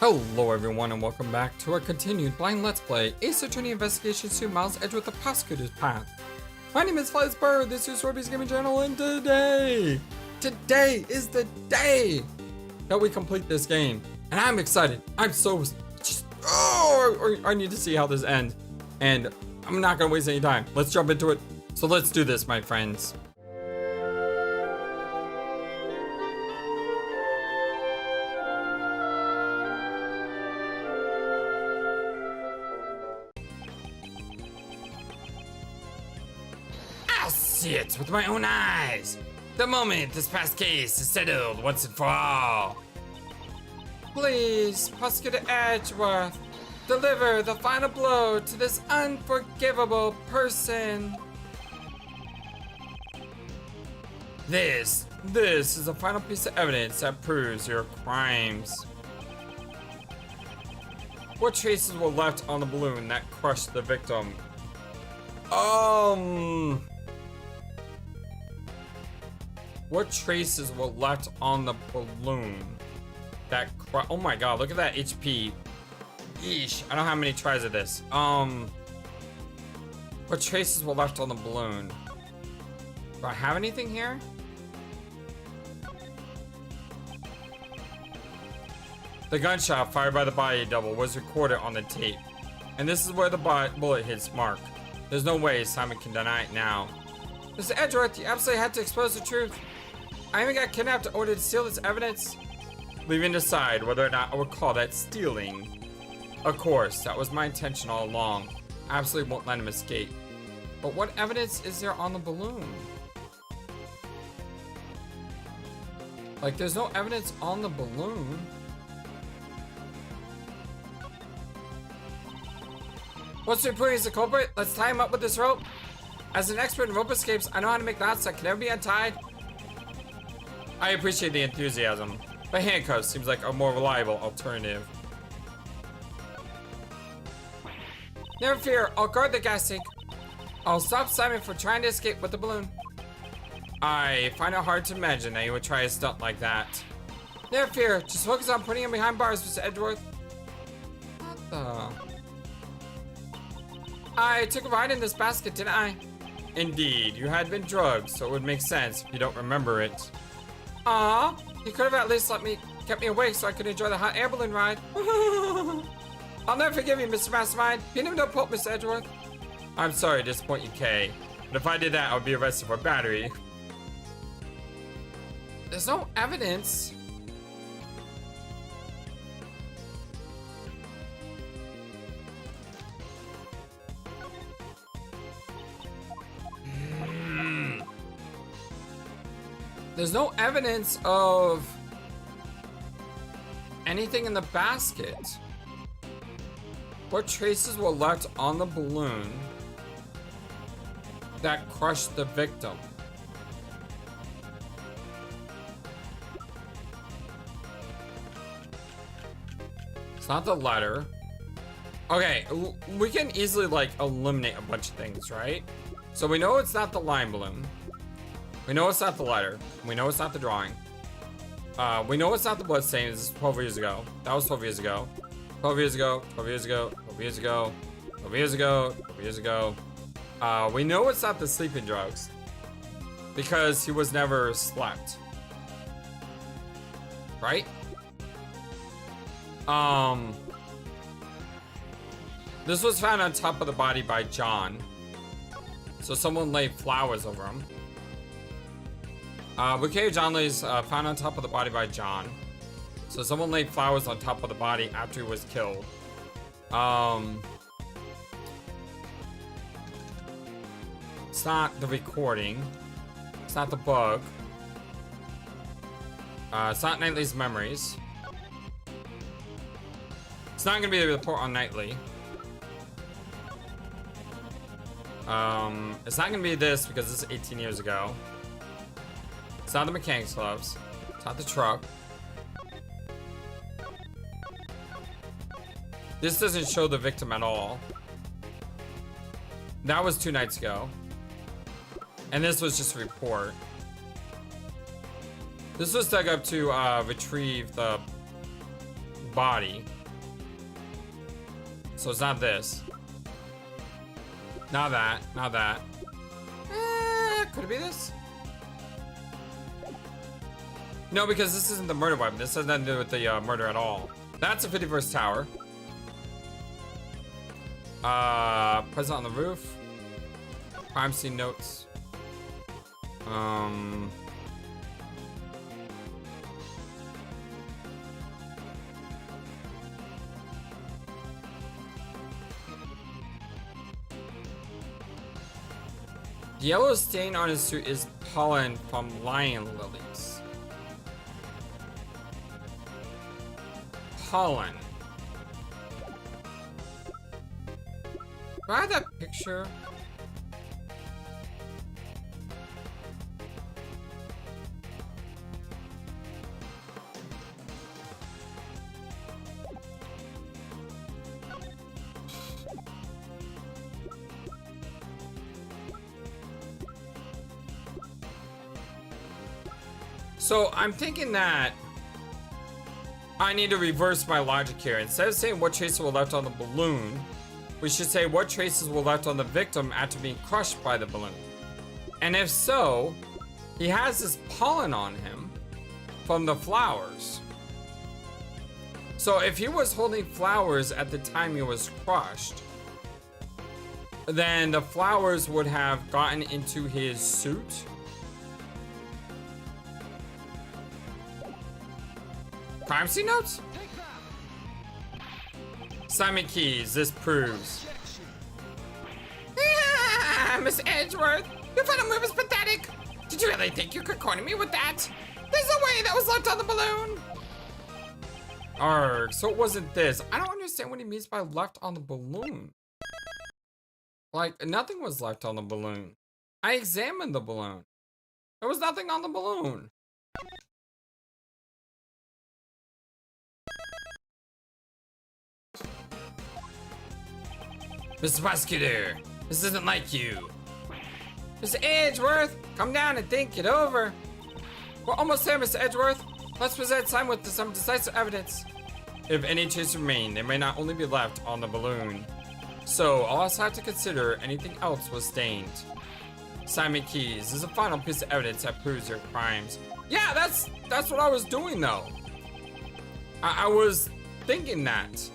Hello everyone and welcome back to our continued blind let's play Ace Attorney Investigations to Miles Edgeworth the Prosecutor's Path. My name is FlightlessBird, this is Sorby's Gaming Channel, and today is the day that we complete this game. And I'm excited. I'm so I need to see how this ends. And I'm not gonna waste any time. Let's jump into it. So let's do this, my friends. See it with my own eyes. The moment this past case is settled once and for all. Please, Prosecutor Edgeworth, deliver the final blow to this unforgivable person. This is the final piece of evidence that proves your crimes. What traces were left on the balloon that crushed the victim? What traces were left on the balloon that oh my god, look at that HP. Yeesh, I don't have many tries of this. What traces were left on the balloon? Do I have anything here? The gunshot fired by the body double was recorded on the tape. And this is where the bullet hits Mark. There's no way Simon can deny it now. Mr. Edgeworth, you absolutely had to expose the truth. I even got kidnapped in order to steal this evidence. Leaving to decide whether or not I would call that stealing. Of course, that was my intention all along. I absolutely won't let him escape. But what evidence is there on the balloon? Like, there's no evidence on the balloon. What's the report is the culprit? Let's tie him up with this rope. As an expert in rope escapes, I know how to make knots that can never be untied. I appreciate the enthusiasm, but handcuffs seems like a more reliable alternative. Never fear, I'll guard the gas tank. I'll stop Simon from trying to escape with the balloon. I find it hard to imagine that he would try a stunt like that. Never fear, just focus on putting him behind bars, Mr. Edgeworth. What the? I took a ride in this basket, didn't I? Indeed, you had been drugged, so it would make sense if you don't remember it. Aw, you could have at least kept me awake so I could enjoy the hot air balloon ride. I'll never forgive you, Mr. Mastermind. You never know Pope, Mr. Edgeworth. I'm sorry to disappoint you, Kay. But if I did that, I would be arrested for battery. There's no evidence. There's no evidence of anything in the basket. What traces were left on the balloon that crushed the victim? It's not the letter. Okay, we can easily like eliminate a bunch of things, right? So we know it's not the lime balloon. We know it's not the letter. We know it's not the drawing. We know it's not the blood stain. This is 12 years ago. That was 12 years ago. 12 years ago. 12 years ago. 12 years ago. 12 years ago. 12 years ago. We know it's not the sleeping drugs. Because he was never slept. Right? This was found on top of the body by John. So someone laid flowers over him. Bouquet of John Lee's found on top of the body by John. So someone laid flowers on top of the body after he was killed. It's not the recording. It's not the bug. It's not Knightley's memories. It's not gonna be the report on Knightley. It's not gonna be this because this is 18 years ago. It's not the mechanic's gloves. It's not the truck. This doesn't show the victim at all. That was 2 nights ago. And this was just a report. This was dug up to retrieve the body. So it's not this. Not that. Not that. Could it be this? No, because this isn't the murder weapon. This has nothing to do with the murder at all. That's a 51st tower. Present on the roof. Crime scene notes. The yellow stain on his suit is pollen from lion lilies. Pollen. Do I have that picture? So I'm thinking that I need to reverse my logic here. Instead of saying what traces were left on the balloon, we should say what traces were left on the victim after being crushed by the balloon. And if so, he has this pollen on him from the flowers. So if he was holding flowers at the time he was crushed, then the flowers would have gotten into his suit. Crime scene notes? Simon Keys, this proves. Miss Edgeworth, your final move is pathetic. Did you really think you could corner me with that? There's no way that was left on the balloon. Arg, so it wasn't this. I don't understand what he means by left on the balloon. Like, nothing was left on the balloon. I examined the balloon. There was nothing on the balloon. Mr. Prosecutor, this isn't like you. Mr. Edgeworth, come down and think it over. We're almost there, Mr. Edgeworth. Let's present Simon with some decisive evidence. If any traces remain, they may not only be left on the balloon. So, I'll also have to consider anything else was stained. Simon Keys is a final piece of evidence that proves your crimes. Yeah, that's what I was doing though. I was thinking that.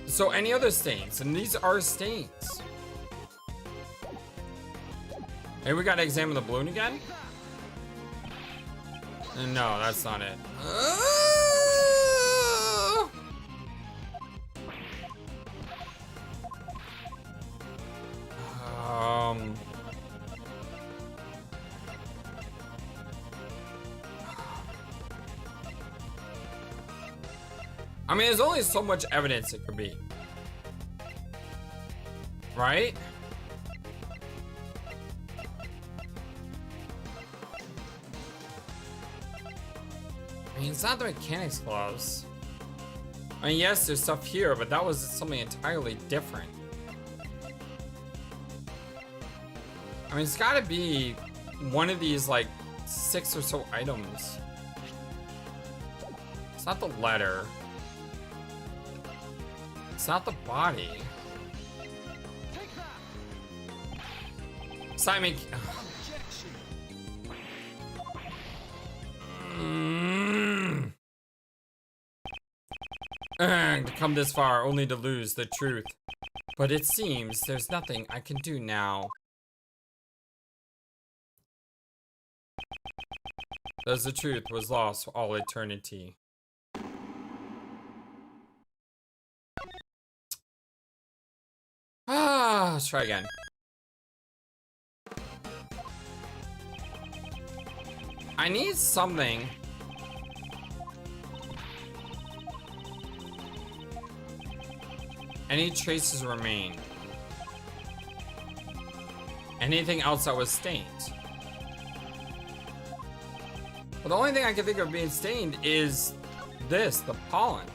So any other stains, and these are stains. Hey, we gotta examine the balloon again? No, that's not it. I mean, there's only so much evidence it could be. Right? I mean, it's not the mechanics gloves. I mean, yes, there's stuff here, but that was something entirely different. I mean, it's gotta be one of these, like, 6 or so items. It's not the letter. It's not the body. Simon. To come this far only to lose the truth. But it seems there's nothing I can do now. Thus the truth was lost for all eternity. Let's try again. I need something. Any traces remain? Anything else that was stained? Well, the only thing I can think of being stained is this, the pollen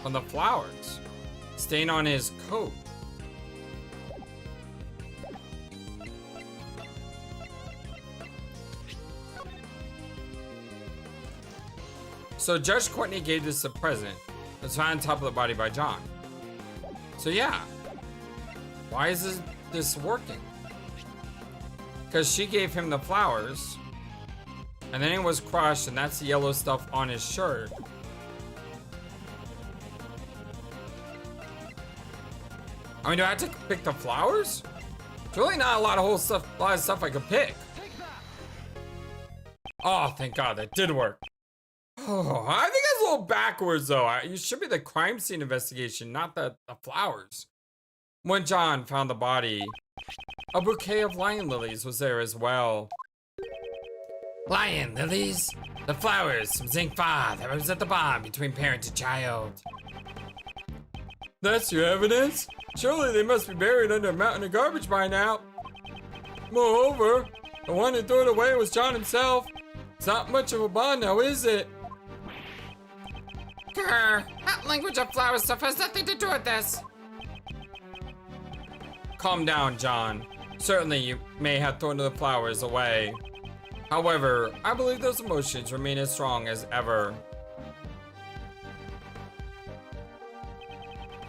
from the flowers. Stain on his coat. So Judge Courtney gave this a present. It's found on top of the body by John. So yeah. Why is this working? Because she gave him the flowers. And then it was crushed, and that's the yellow stuff on his shirt. I mean, do I have to pick the flowers? There's really not a lot of stuff I could pick. Oh, thank God, that did work. Oh, I think that's a little backwards, though. You should be the crime scene investigation, not the flowers. When John found the body, a bouquet of lion lilies was there as well. Lion lilies? The flowers from Zingfa that was at the bond between parent and child. That's your evidence? Surely they must be buried under a mountain of garbage by now. Moreover, the one who threw it away was John himself. It's not much of a bond now, is it? Grr, that language of flower stuff has nothing to do with this. Calm down, John. Certainly you may have thrown the flowers away. However, I believe those emotions remain as strong as ever.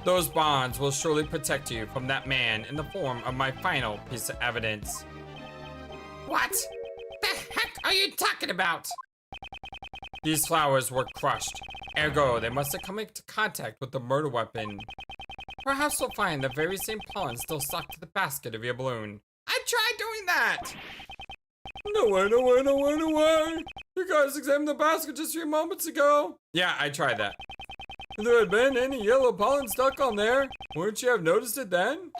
Those bonds will surely protect you from that man in the form of my final piece of evidence. What the heck are you talking about? These flowers were crushed. Ergo, they must have come into contact with the murder weapon. Perhaps we'll find the very same pollen still stuck to the basket of your balloon. I tried doing that! No way. You guys examined the basket just a few moments ago. Yeah, I tried that. If there had been any yellow pollen stuck on there, wouldn't you have noticed it then?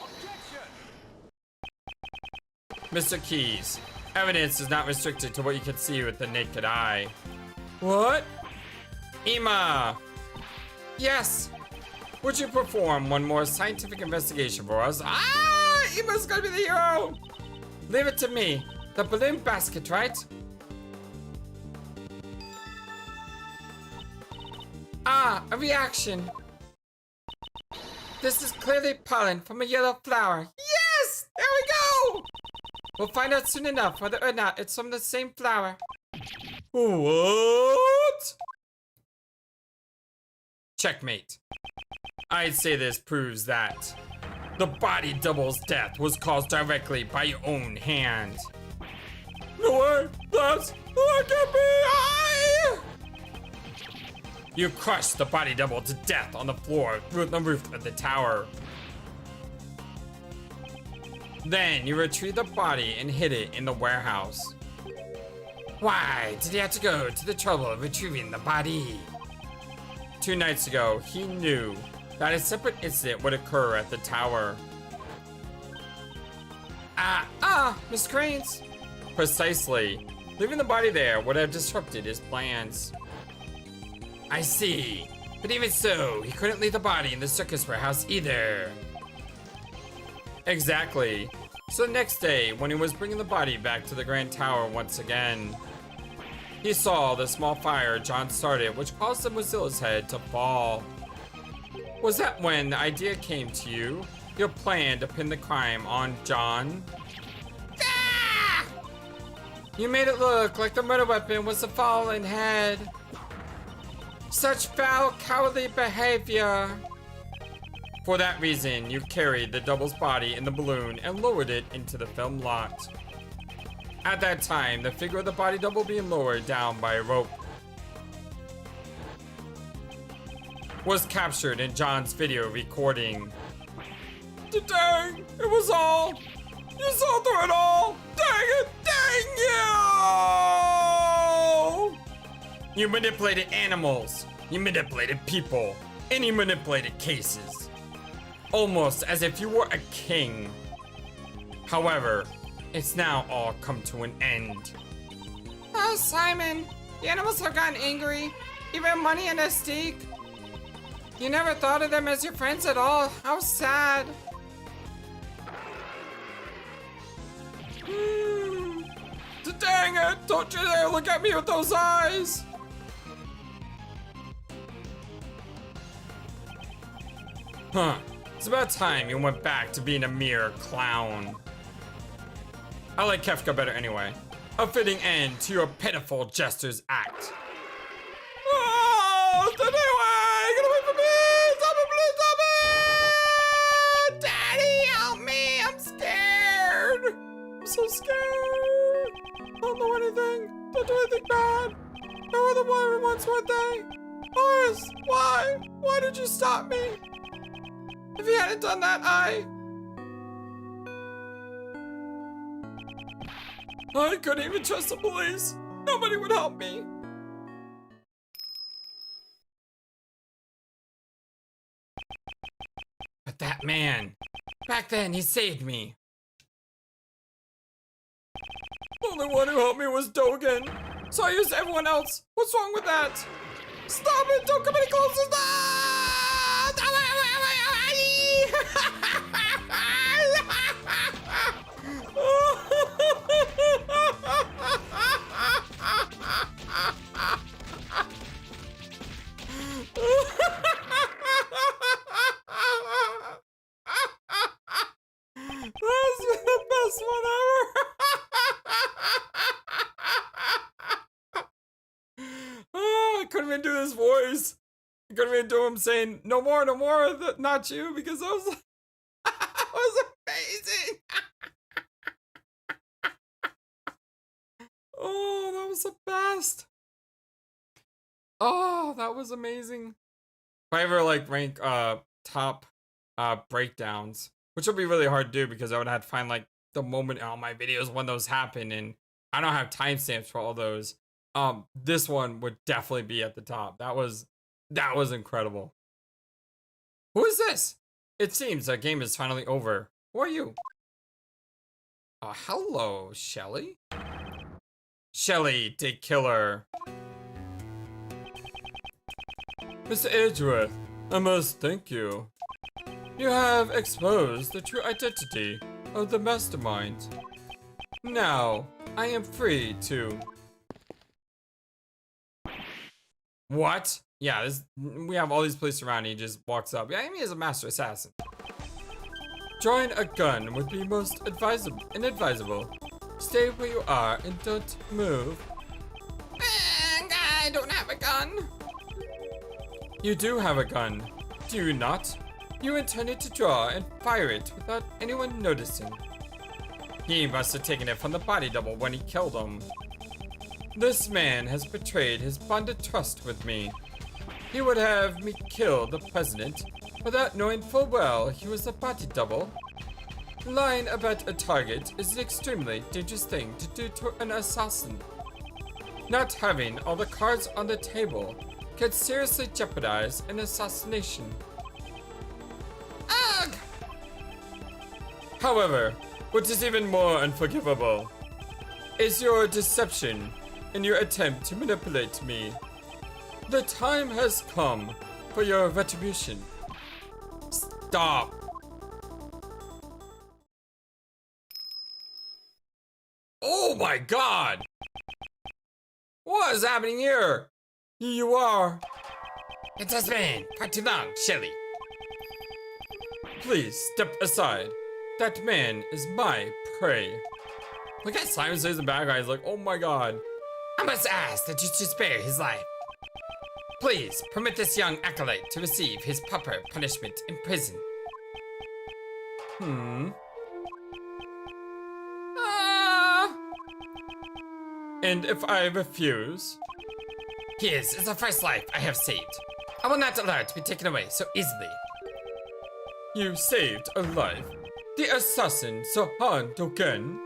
Mr. Keys, evidence is not restricted to what you can see with the naked eye. What? Ima! Yes! Would you perform one more scientific investigation for us? Ah! Ima's gonna be the hero! Leave it to me. The balloon basket, right? Ah, a reaction. This is clearly pollen from a yellow flower. Yes! There we go! We'll find out soon enough whether or not it's from the same flower. What? Checkmate. I'd say this proves that the body double's death was caused directly by your own hand. No way! That can't be! You crushed the body double to death on the floor through the roof of the tower. Then you retrieved the body and hid it in the warehouse. Why did he have to go to the trouble of retrieving the body? 2 nights ago, he knew that a separate incident would occur at the tower. Miss Cranes. Precisely. Leaving the body there would have disrupted his plans. I see. But even so, he couldn't leave the body in the circus warehouse either. Exactly. So the next day, when he was bringing the body back to the Grand Tower once again, he saw the small fire John started, which caused the Mozilla's head to fall. Was that when the idea came to you? Your plan to pin the crime on John? Ah! You made it look like the murder weapon was the fallen head. Such foul, cowardly behavior. For that reason, you carried the double's body in the balloon and lowered it into the film lot. At that time, the figure of the body double being lowered down by a rope was captured in John's video recording. Dang, it was all. You saw through it all. Dang it, dang you! You manipulated animals, you manipulated people, and you manipulated cases. Almost as if you were a king. However, it's now all come to an end. Oh, Simon, the animals have gotten angry. Even Money and Mystique. You never thought of them as your friends at all. How sad. Dang it! Don't you dare look at me with those eyes! Huh. It's about time you went back to being a mere clown. I like Kefka better anyway. A fitting end to your pitiful jester's act. Ah! the water ones, weren't they? Horace, why? Why did you stop me? If you hadn't done that, I couldn't even trust the police. Nobody would help me. But that man, back then he saved me. The only one who helped me was Dogen. So I used everyone else. What's wrong with that? Stop it! Don't come any closer! That's the best one ever! Oh, I couldn't even do this voice. I couldn't even do him saying, no more, not you, because that was, that was amazing. Oh, that was the best. Oh, that was amazing. If I ever like rank top breakdowns, which would be really hard to do because I would have to find like the moment in all my videos when those happen, and I don't have timestamps for all those. This one would definitely be at the top. That was incredible. Who is this? It seems our game is finally over. Who are you? Hello, Shelly. Shelly, Dick Killer. Mr. Edgeworth, I must thank you. You have exposed the true identity of the mastermind. Now, I am free to... What? Yeah, we have all these police around and he just walks up. Yeah, he is a master assassin. Drawing a gun would be most inadvisable. Stay where you are and don't move. I don't have a gun. You do have a gun, do you not? You intended to draw and fire it without anyone noticing. He must have taken it from the body double when he killed him. This man has betrayed his bonded trust with me. He would have me kill the president without knowing full well he was a body double. Lying about a target is an extremely dangerous thing to do to an assassin. Not having all the cards on the table could seriously jeopardize an assassination. Ugh! However, what is even more unforgivable is your deception in your attempt to manipulate me. The time has come for your retribution. Stop. Oh my god! What is happening here? You are... It has been far too long, Shelly. Please step aside. That man is my prey. Look at Simon says in the background, he's like, oh my god. I must ask that you should spare his life. Please permit this young acolyte to receive his proper punishment in prison. And if I refuse? His is the first life I have saved. I will not allow it to be taken away so easily. You saved a life. The assassin Sohan Dogen.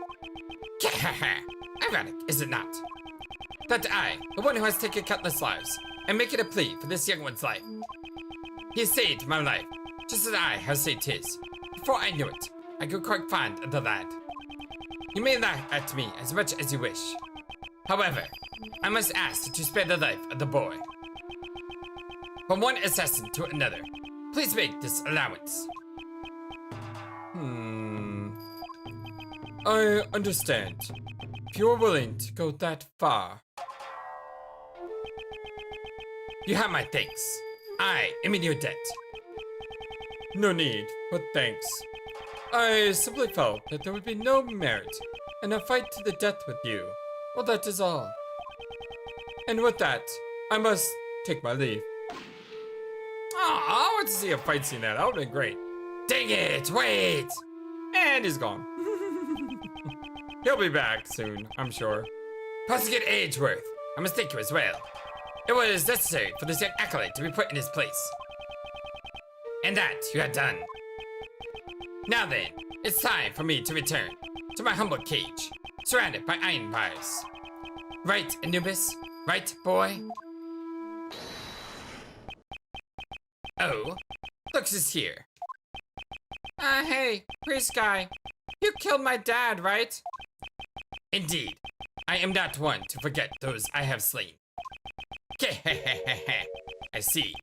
Ironic, is it not? That I, the one who has taken countless lives, am making a plea for this young one's life. He saved my life, just as I have saved his. Before I knew it, I grew quite fond of the lad. You may laugh at me as much as you wish. However, I must ask that you spare the life of the boy. From one assassin to another, please make this allowance. I understand. If you are willing to go that far. You have my thanks. I am in your debt. No need for thanks. I simply felt that there would be no merit in a fight to the death with you. Well, that is all. And with that, I must take my leave. Oh, I want to see a fight scene there. That would have been great. Dang it, wait! And he's gone. He'll be back soon, I'm sure. Prosecutor Edgeworth, I must thank you as well. It was necessary for this young acolyte to be put in his place. And that you had done. Now then, it's time for me to return to my humble cage, surrounded by iron bars. Right, Anubis? Right, boy? Oh, looks is here. Hey, priest guy. You killed my dad, right? Indeed. I am not one to forget those I have slain. I see.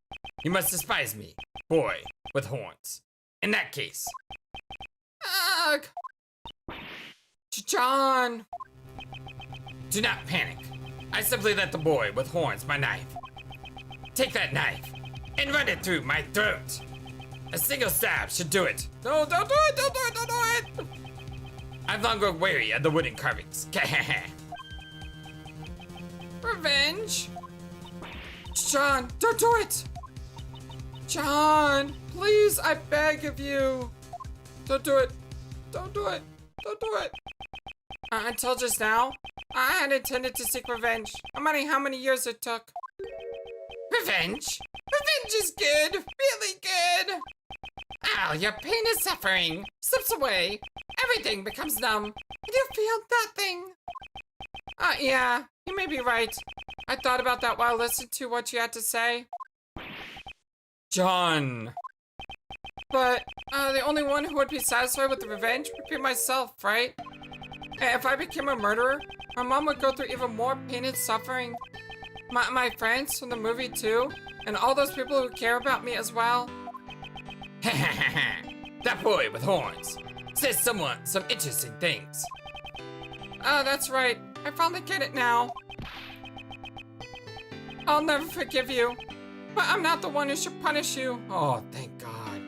You must despise me, boy with horns. In that case. Ugh! John! Do not panic. I simply let the boy with horns my knife. Take that knife and run it through my throat. A single stab should do it. No, don't do it, don't do it, don't do it! I've long grown weary of the wooden carvings. Revenge? John, don't do it! John, please, I beg of you. Don't do it. Don't do it. Don't do it. Until just now, I had intended to seek revenge, no matter how many years it took. Revenge? Revenge is good, really good. Oh, your pain and suffering slips away. Everything becomes numb, and you feel nothing. Yeah, you may be right. I thought about that while listening to what you had to say. John. But, the only one who would be satisfied with the revenge would be myself, right? And if I became a murderer, my mom would go through even more pain and suffering. My friends from the movie too, and all those people who care about me as well. That boy with horns says some interesting things. Oh, that's right. I finally get it now. I'll never forgive you, but I'm not the one who should punish you. Oh, thank God.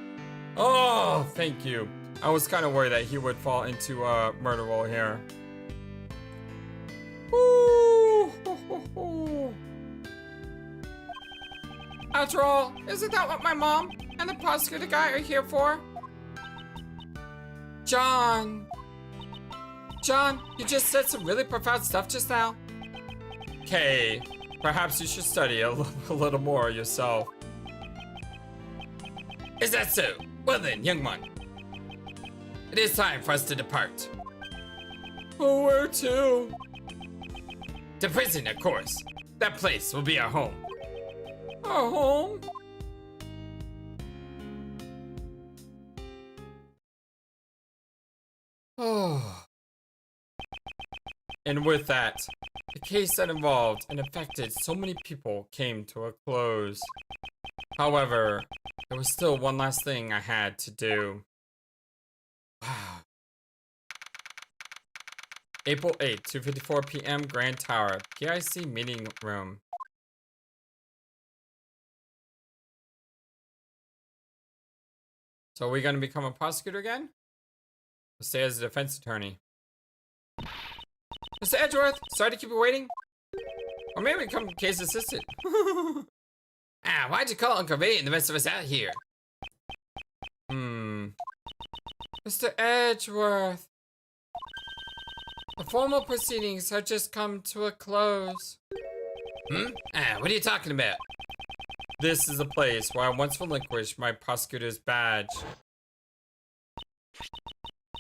Oh, thank you. I was kind of worried that he would fall into a murder role here. Ooh. After all, isn't that what my mom and the prosecutor guy are here for? John, you just said some really profound stuff just now. Kay, perhaps you should study a little more yourself. Is that so? Well then, young one. It is time for us to depart. Oh, where to? To prison, of course. That place will be our home. Our home? Oh. And with that, the case that involved and affected so many people came to a close. However, there was still one last thing I had to do. Wow. April 8th, 2:54 p.m. Grand Tower, PIC meeting room. So are we gonna become a prosecutor again? Or stay as a defense attorney? Mr. Edgeworth, sorry to keep you waiting. Or maybe become case assistant. Why'd you call Uncle Ray and the rest of us out here? Mr. Edgeworth. The formal proceedings have just come to a close. What are you talking about? This is a place where I once relinquished my prosecutor's badge.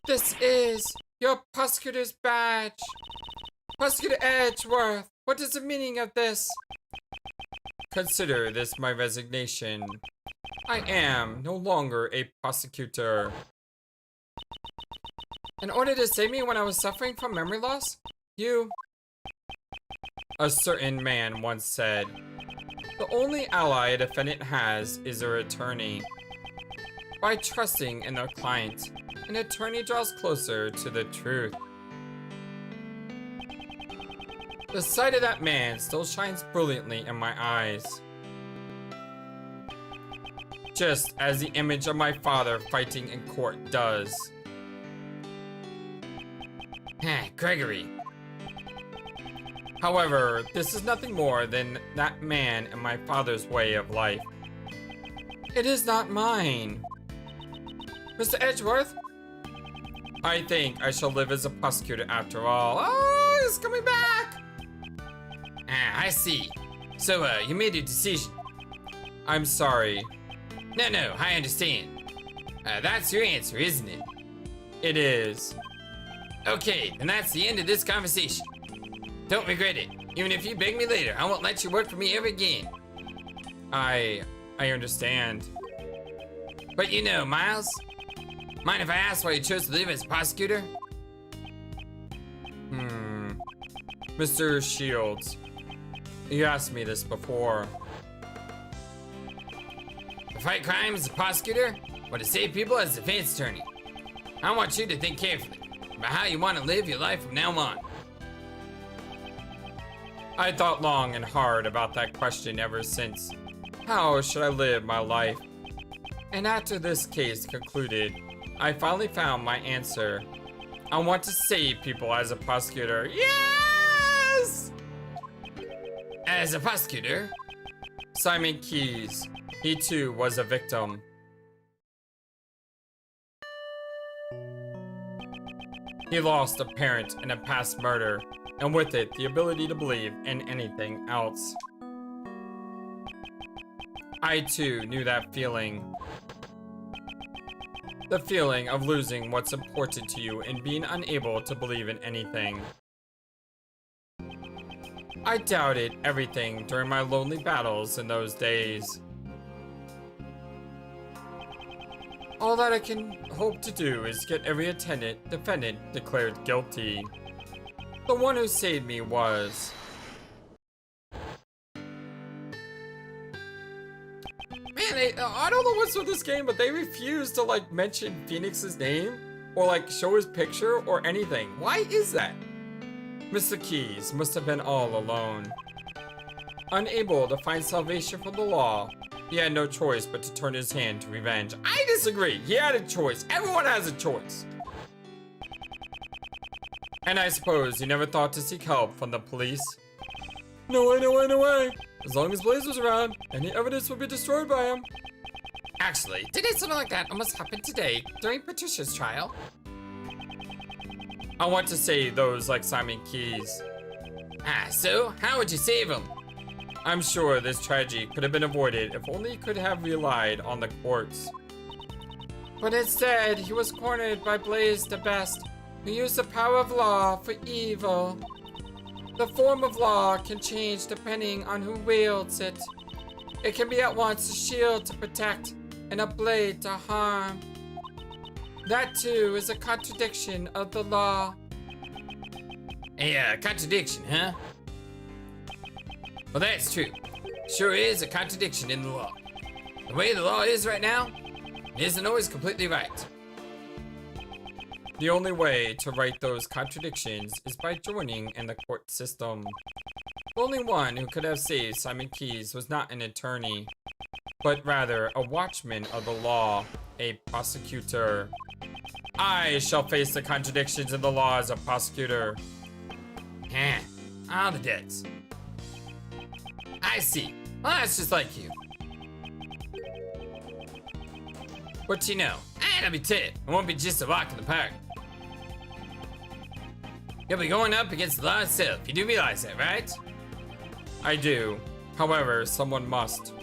This is your prosecutor's badge. Prosecutor Edgeworth, what is the meaning of this? Consider this my resignation. I am no longer a prosecutor. In order to save me when I was suffering from memory loss, a certain man once said, the only ally a defendant has is their attorney. By trusting in their client, an attorney draws closer to the truth. The sight of that man still shines brilliantly in my eyes. Just as the image of my father fighting in court does. Gregory. However, this is nothing more than that man and my father's way of life. It is not mine. Mr. Edgeworth? I think I shall live as a prosecutor after all. Oh, he's coming back! I see. So, you made a decision. I'm sorry. No, I understand. That's your answer, isn't it? It is. Okay, then that's the end of this conversation. Don't regret it. Even if you beg me later, I won't let you work for me ever again. I understand. But you know, Miles, mind if I ask why you chose to live as a prosecutor? Mr. Shields, you asked me this before. To fight crime as a prosecutor, or to save people as a defense attorney? I want you to think carefully about how you want to live your life from now on. I thought long and hard about that question ever since. How should I live my life? And after this case concluded, I finally found my answer. I want to save people as a prosecutor. Yes! As a prosecutor? Simon Keys. He too was a victim. He lost a parent in a past murder, and with it, the ability to believe in anything else. I too knew that feeling. The feeling of losing what's important to you and being unable to believe in anything. I doubted everything during my lonely battles in those days. All that I can hope to do is get every defendant declared guilty. The one who saved me was... Man, I don't know what's with this game, but they refuse to, like, mention Phoenix's name or, like, show his picture or anything. Why is that? Mr. Keys must have been all alone. Unable to find salvation from the law, he had no choice but to turn his hand to revenge. I disagree. He had a choice. Everyone has a choice. And I suppose he never thought to seek help from the police. No way. As long as Blaze was around, any evidence would be destroyed by him. Actually, didn't something like that almost happen today during Patricia's trial? I want to save those like Simon Keys. So how would you save him? I'm sure this tragedy could have been avoided if only he could have relied on the courts. But instead, he was cornered by Blaze the Best, who used the power of law for evil. The form of law can change depending on who wields it. It can be at once a shield to protect and a blade to harm. That too is a contradiction of the law. A contradiction, huh? Well, that's true. Sure is a contradiction in the law. The way the law is right now, it isn't always completely right. The only way to right those contradictions is by joining in the court system. The only one who could have saved Simon Keys was not an attorney, but rather a watchman of the law, a prosecutor. I shall face the contradictions in the law as a prosecutor. All the debts. I see. Well, that's just like you. But you know, it'll be tough. It won't be just a walk in the park. You'll be going up against the law itself. You do realize that, right? I do. However, someone must.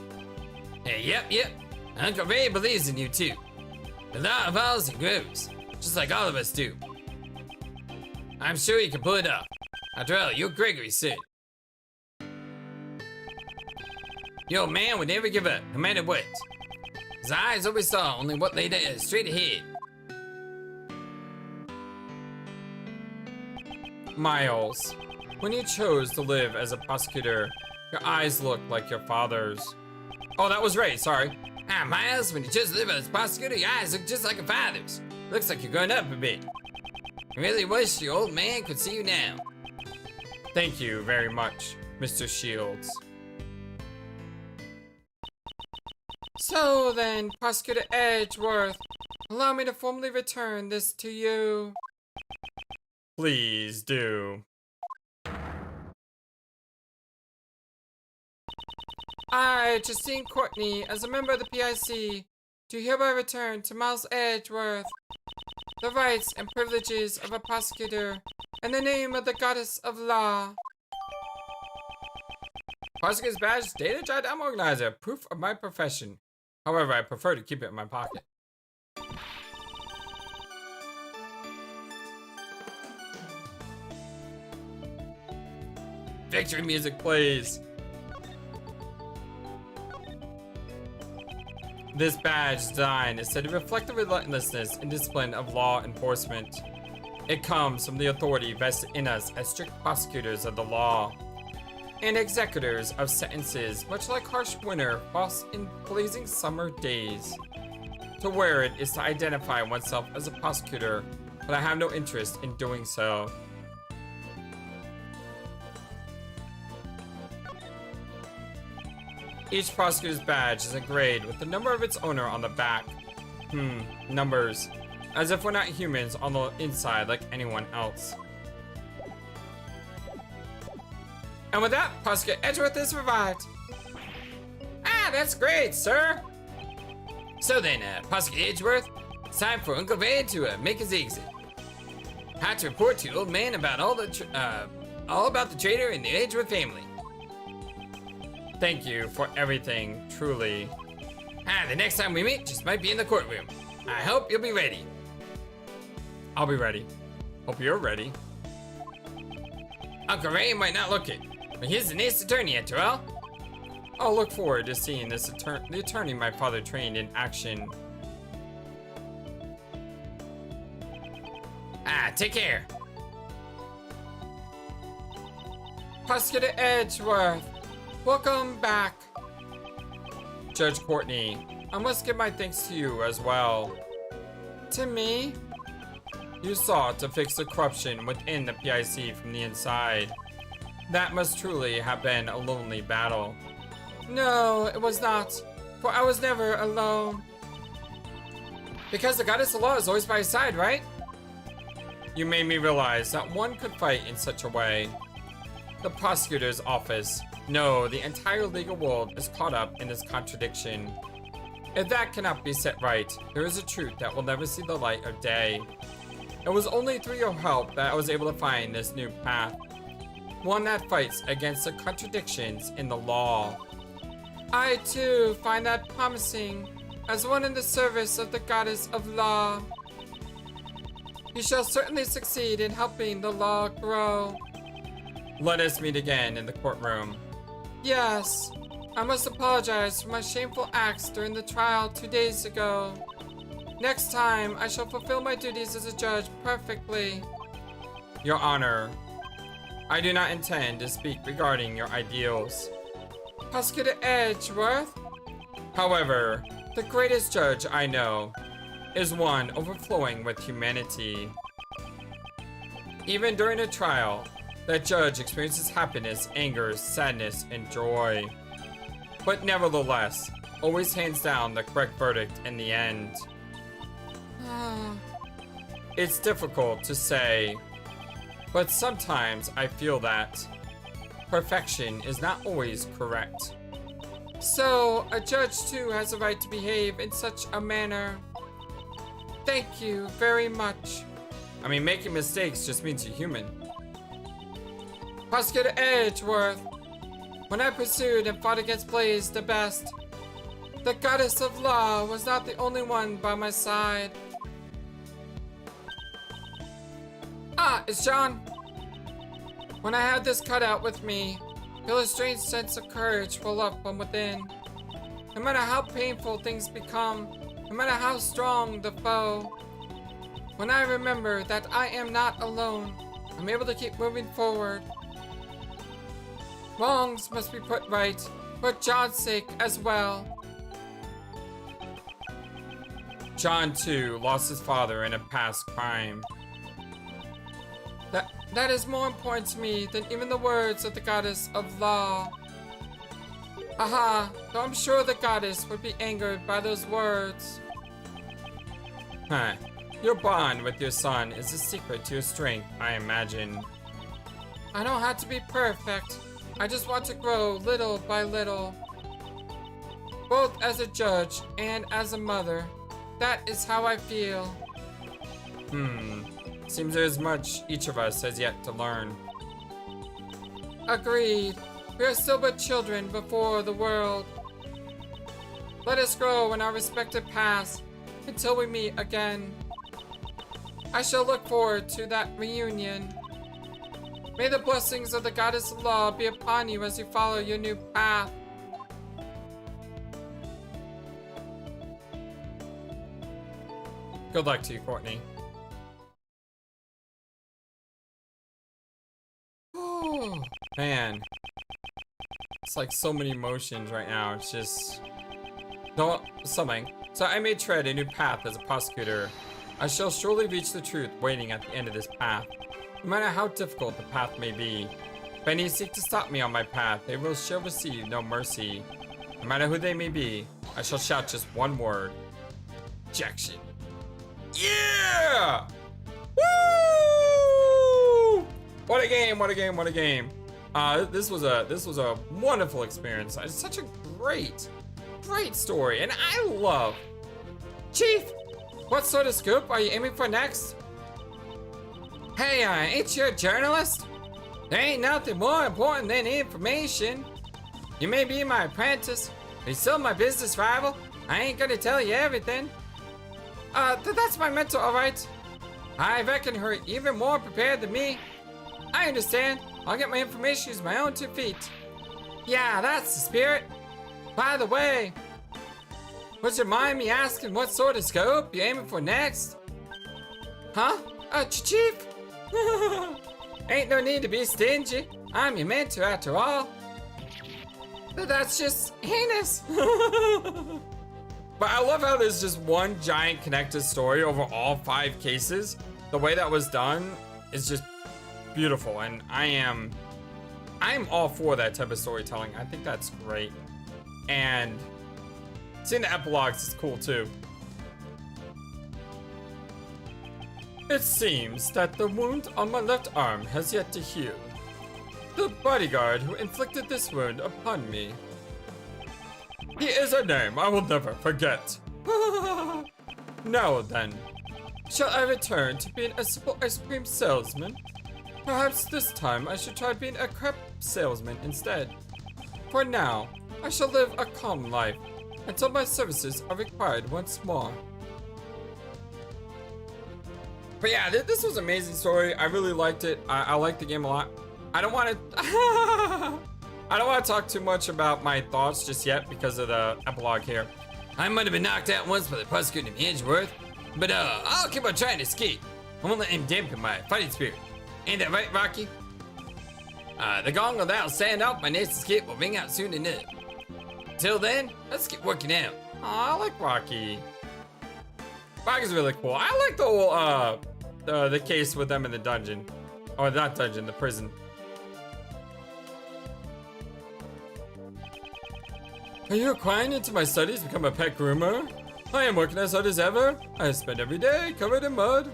Yep. Uncle Ray believes in you too. The law evolves and grows, just like all of us do. I'm sure you can pull it off. After all, you're Gregory's son. Your old man would never give up, no matter what. His eyes always saw only what lay straight ahead. Miles, when you chose to live as a prosecutor, your eyes looked like your father's. Oh, that was Ray, sorry. Miles, when you chose to live as a prosecutor, your eyes look just like your father's. Looks like you're growing up a bit. I really wish your old man could see you now. Thank you very much, Mr. Shields. So then, Prosecutor Edgeworth, allow me to formally return this to you. Please do. I, Justine Courtney, as a member of the PIC, do hereby return to Miles Edgeworth the rights and privileges of a prosecutor in the name of the Goddess of Law. Prosecutor's badge, data jot, I'm organizer, proof of my profession. However, I prefer to keep it in my pocket. Victory music plays. This badge design is said to reflect the relentlessness and discipline of law enforcement. It comes from the authority vested in us as strict prosecutors of the law and executors of sentences, much like harsh winter falls in blazing summer days. To wear it is to identify oneself as a prosecutor, but I have no interest in doing so. Each prosecutor's badge is engraved with the number of its owner on the back. Numbers. As if we're not humans on the inside like anyone else. And with that, Prosecutor Edgeworth is revived. Ah, that's great, sir. So then, Prosecutor Edgeworth, it's time for Uncle Van to make his exit. I have to report to old man about all about the traitor and the Edgeworth family. Thank you for everything, truly. The next time we meet just might be in the courtroom. I hope you'll be ready. I'll be ready. Hope you're ready. Uncle Ray might not look it, but he's the nice attorney after all. I'll look forward to seeing the attorney my father trained in action. Take care. Prosecutor Edgeworth, welcome back. Judge Courtney, I must give my thanks to you as well. To me? You sought to fix the corruption within the PIC from the inside. That must truly have been a lonely battle. No, it was not, for I was never alone. Because the goddess of law is always by his side, right? You made me realize that one could fight in such a way. The prosecutor's office, no, the entire legal world is caught up in this contradiction. If that cannot be set right, there is a truth that will never see the light of day. It was only through your help that I was able to find this new path. One that fights against the contradictions in the law. I too find that promising, as one in the service of the goddess of law. You shall certainly succeed in helping the law grow. Let us meet again in the courtroom. Yes, I must apologize for my shameful acts during the trial 2 days ago. Next time, I shall fulfill my duties as a judge perfectly. Your Honor, I do not intend to speak regarding your ideals. Prosecutor Edgeworth? However, the greatest judge I know is one overflowing with humanity. Even during a trial, that judge experiences happiness, anger, sadness, and joy. But nevertheless, always hands down the correct verdict in the end. It's difficult to say, but sometimes I feel that perfection is not always correct. So, a judge too has a right to behave in such a manner. Thank you very much. I mean, making mistakes just means you're human. Prosecutor Edgeworth, when I pursued and fought against Blaze the best, the goddess of law was not the only one by my side. It's John. When I had this cutout with me, I feel a strange sense of courage well up from within. No matter how painful things become, no matter how strong the foe, when I remember that I am not alone, I'm able to keep moving forward. Wrongs must be put right, for John's sake as well. John, too, lost his father in a past crime. That is more important to me than even the words of the goddess of law. Aha, though I'm sure the goddess would be angered by those words. Your bond with your son is the secret to your strength, I imagine. I don't have to be perfect. I just want to grow little by little. Both as a judge and as a mother. That is how I feel. Seems there's much each of us has yet to learn. Agreed. We are still but children before the world. Let us grow in our respective paths until we meet again. I shall look forward to that reunion. May the blessings of the Goddess of Law be upon you as you follow your new path. Good luck to you, Courtney. Oh, man. It's like so many emotions right now. It's just... something. So I may tread a new path as a prosecutor. I shall surely reach the truth waiting at the end of this path. No matter how difficult the path may be. If any seek to stop me on my path, they shall receive no mercy. No matter who they may be, I shall shout just one word. Objection. Yeah! Woo! What a game, what a game, what a game. This was a wonderful experience. It's such a great story, and I love. Chief, what sort of scoop are you aiming for next? Hey, ain't you a journalist? There ain't nothing more important than information. You may be my apprentice, but you're still my business rival. I ain't gonna tell you everything. That's my mentor, alright. I reckon her even more prepared than me. I understand. I'll get my information using my own 2 feet. Yeah, that's the spirit. By the way, would you mind me asking what sort of scope you're aiming for next? Huh? Chief? Ain't no need to be stingy. I'm your mentor after all. But that's just heinous. But I love how there's just one giant connected story over all 5 cases. The way that was done is just beautiful, and I'm all for that type of storytelling. I think that's great. And seeing the epilogues is cool too. It seems that the wound on my left arm has yet to heal. The bodyguard who inflicted this wound upon me. He is a name I will never forget. Now then, shall I return to being a simple ice cream salesman? Perhaps this time I should try being a crepe salesman instead. For now, I shall live a calm life until my services are required once more. But yeah, this was an amazing story. I really liked it. I liked the game a lot. I don't want to I don't want to talk too much about my thoughts just yet because of the epilogue here. I might have been knocked out once by the Prosecutor Edgeworth, but I'll keep on trying to escape. I won't let him dampen my fighting spirit. Ain't that right, Rocky? The gong that'll stand up, my next escape will ring out soon enough. Till then, let's get working out. Aw, I like Rocky. Rocky's really cool. I like the whole, the case with them in the dungeon. Or not dungeon, the prison. Are you acquiring into my studies to become a pet groomer? I am working as hard as ever. I spend every day covered in mud.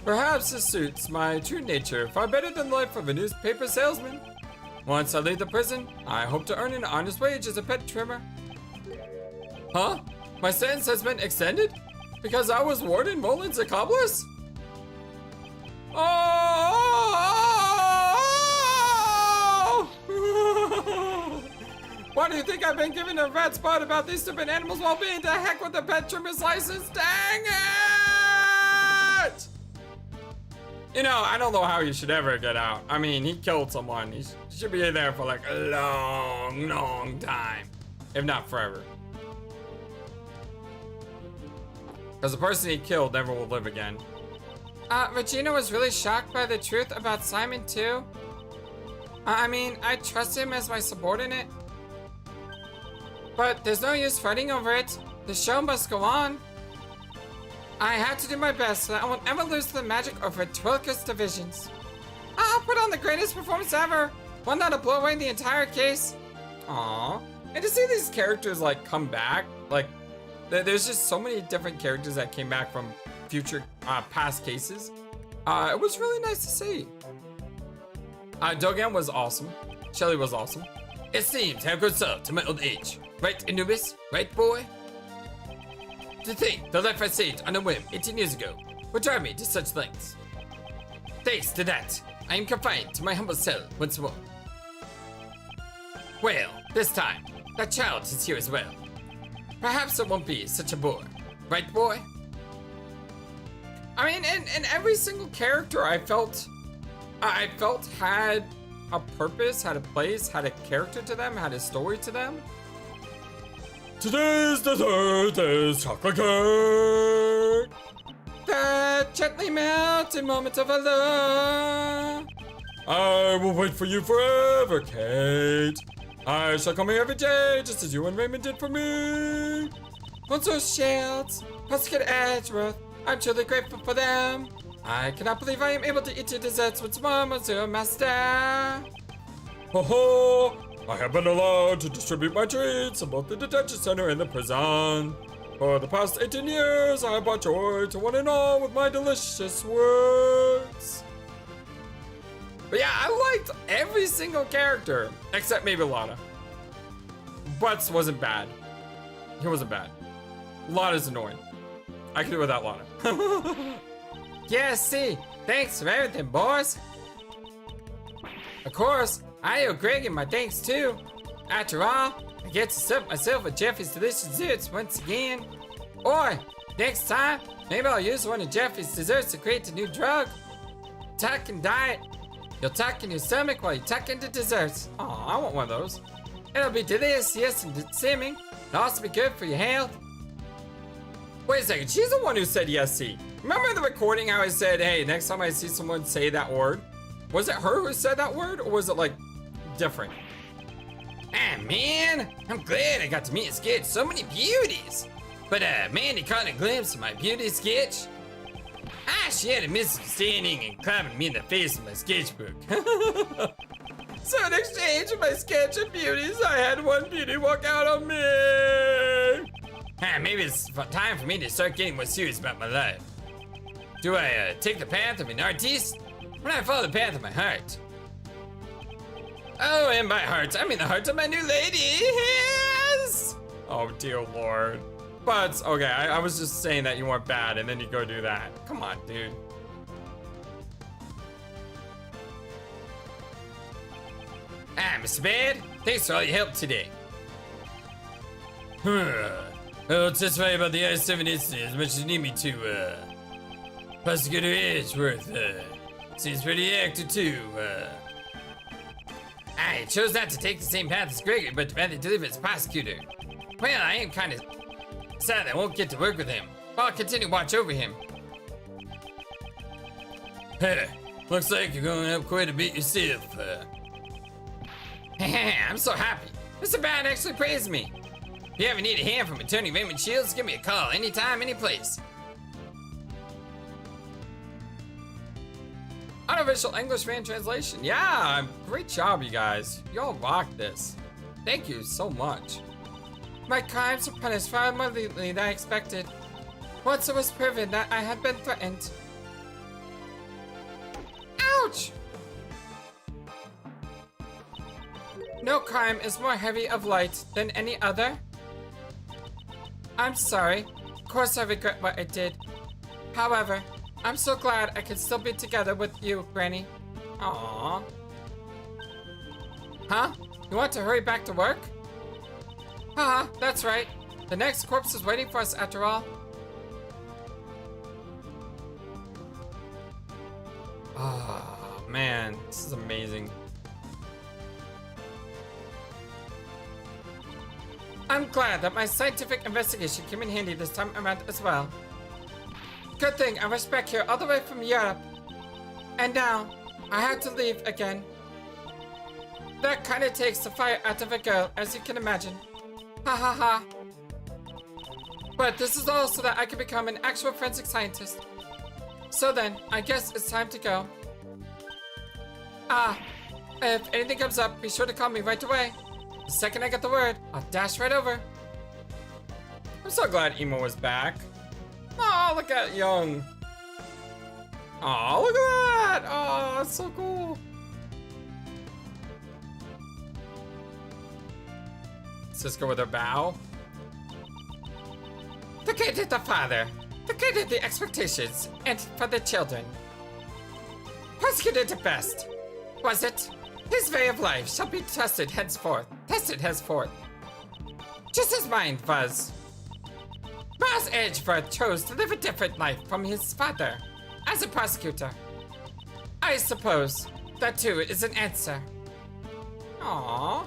Perhaps this suits my true nature far better than the life of a newspaper salesman. Once I leave the prison, I hope to earn an honest wage as a pet trimmer. Huh? My sentence has been extended? Because I was Warden Molin's accomplice? Oh! Why do you think I've been given a red spot about these stupid animals while being to heck with the pet trimmer's license? Dang it! You know, I don't know how he should ever get out. I mean, he killed someone. He should be in there for like a long, long time. If not forever. Because the person he killed never will live again. Regina was really shocked by the truth about Simon too. I mean, I trust him as my subordinate. But there's no use fighting over it. The show must go on. I have to do my best so that I won't ever lose to the magic of Ventriloquist divisions. I'll put on the greatest performance ever. One that'll blow away the entire case. Aww. And to see these characters like come back, like there's just so many different characters that came back from future past cases. It was really nice to see. Dogen was awesome. Shelly was awesome. It seems how good so to my old age. Right, Anubis? Right, boy? To think the life I saved on a whim 18 years ago would drive me to such lengths. Thanks to that, I am confined to my humble cell once more. Well, this time, that child is here as well. Perhaps it won't be such a bore. Right, boy? I mean, and every single character I felt had a purpose, had a place, had a character to them, had a story to them. Today's dessert is chocolate cake. That gently melting moment of allure. I will wait for you forever, Kate. I shall come here every day, just as you and Raymond did for me. Bonjour, Shields. Prosecutor Edgeworth. I'm truly grateful for them. I cannot believe I am able to eat your desserts once more, Monsieur Master. Ho ho! I have been allowed to distribute my treats in both the detention center and the prison. For the past 18 years, I have brought joy to one and all with my delicious words. But yeah, I liked every single character, except maybe Lana. Butts wasn't bad. He wasn't bad. Lana's annoying. I can do without Lana. Yeah, see, thanks for everything, boys. Of course, I owe Greg my thanks too. After all, I get to sip myself with Jeffy's delicious desserts once again. Or, next time, maybe I'll use one of Jeffy's desserts to create a new drug. Tuck and diet. You'll tuck in your stomach while you tuck into desserts. Oh, I want one of those. It'll be delicious and seeming. It'll also be good for your health. Wait a second, she's the one who said yes, see. Remember the recording how I said, hey, next time I see someone say that word? Was it her who said that word, or was it like different? Ah, man, I'm glad I got to meet and sketch so many beauties. But Mandy caught a glimpse of my beauty sketch. She had a misunderstanding and clapping me in the face with my sketchbook. So in exchange for my sketch of beauties, I had one beauty walk out on me. Maybe it's time for me to start getting more serious about my life. Do I take the path of an artiste, or do I follow the path of my heart? Oh, and by heart, I mean the heart of my new lady. Yes! Oh, dear Lord. But, okay, I was just saying that you weren't bad, and then you go do that. Come on, dude. Mr. Bad, thanks for all your help today. I'll testify about the I-7 incident as much as you need me to, Prosecutor Edgeworth, seems pretty active too, I chose not to take the same path as Gregory, but to rather deliver as prosecutor. Well, I am kind of sad I won't get to work with him, but I'll continue to watch over him. Looks like you're going up quite a bit yourself, I'm so happy. Mr. Bad actually praised me. If you ever need a hand from Attorney Raymond Shields, give me a call anytime, any place. Unofficial English fan translation. Yeah, great job, you guys. Y'all rocked this. Thank you so much. My crimes were punished far more leniently than I expected. Once it was proven that I had been threatened. Ouch! No crime is more heavy of light than any other. I'm sorry. Of course I regret what I did. However, I'm so glad I can still be together with you, Granny. Aww. Huh? You want to hurry back to work? Haha, that's right. The next corpse is waiting for us after all. Oh, man. This is amazing. I'm glad that my scientific investigation came in handy this time around as well. Good thing I was back here all the way from Europe. And now, I have to leave again. That kinda takes the fire out of a girl, as you can imagine. Ha ha ha. But this is all so that I can become an actual forensic scientist. So then, I guess it's time to go. If anything comes up, be sure to call me right away. The second I get the word, I'll dash right over. I'm so glad Emo was back. Oh, look at Young. Oh, look at that. Oh, that's so cool. Cisco with her bow. The kid did the father. The kid did the expectations. And for the children. Prosecutor did the best. Was it? His way of life shall be trusted henceforth. tested henceforth. Just as mine was. Miles Edgeworth chose to live a different life from his father as a prosecutor. I suppose that too is an answer. Aww.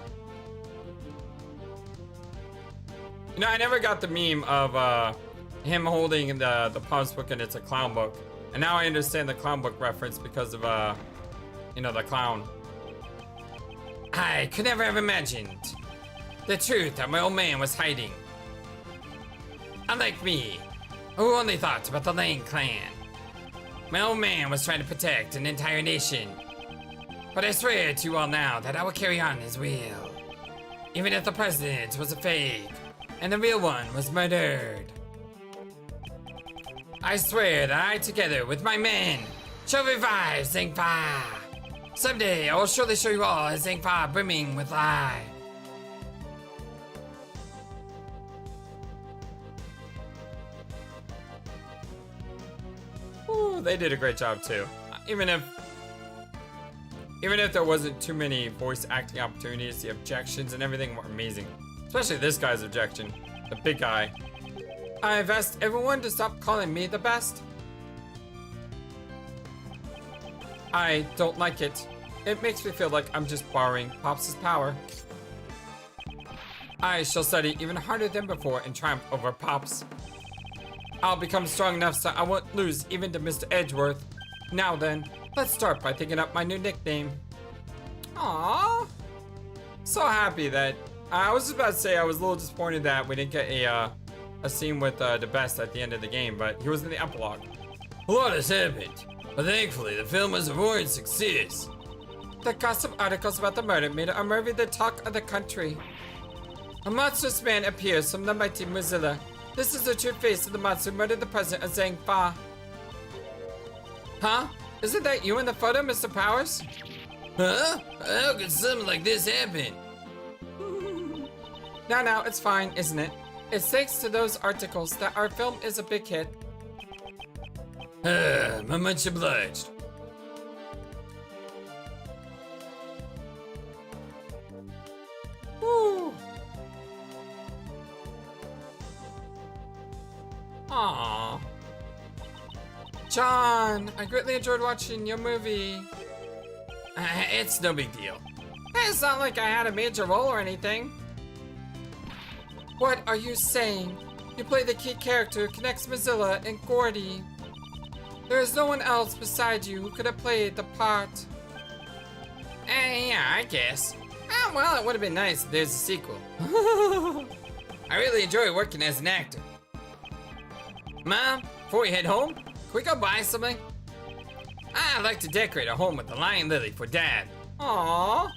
You know, I never got the meme of him holding the palms book and it's a clown book. And now I understand the clown book reference because of you know, the clown. I could never have imagined the truth that my old man was hiding. Unlike me, who only thought about the Lane clan. My old man was trying to protect an entire nation. But I swear to you all now that I will carry on his will. Even if the president was a fake and the real one was murdered. I swear that I, together with my men, shall revive Zangfa. Someday I will surely show you all a Zangfa brimming with life. Ooh, they did a great job too. Even if there wasn't too many voice acting opportunities, the objections and everything were amazing. Especially this guy's objection, the big guy. I've asked everyone to stop calling me the best. I don't like it. It makes me feel like I'm just borrowing Pops' power. I shall study even harder than before and triumph over Pops. I'll become strong enough so I won't lose even to Mr. Edgeworth. Now then, let's start by thinking up my new nickname. Aww. So happy that... I was just about to say I was a little disappointed that we didn't get a scene with the best at the end of the game, but he was in the epilogue. A lot has happened, but thankfully the film was a roaring success. The gossip articles about the murder made Amurvi the talk of the country. A monstrous man appears from the mighty Mozilla. This is the true face of the monster who murdered the president of Zangfa. Huh? Isn't that you in the photo, Mr. Powers? Huh? How could something like this happen? Now, it's fine, isn't it? It's thanks to those articles that our film is a big hit. I'm much obliged. Woo! Aww. John, I greatly enjoyed watching your movie. It's no big deal. It's not like I had a major role or anything. What are you saying? You play the key character who connects Mozilla and Gordy. There is no one else beside you who could have played the part. Yeah, I guess. Well, it would have been nice if there's a sequel. I really enjoy working as an actor. Mom, before we head home, can we go buy something? I'd like to decorate a home with a lion lily for Dad. Aww.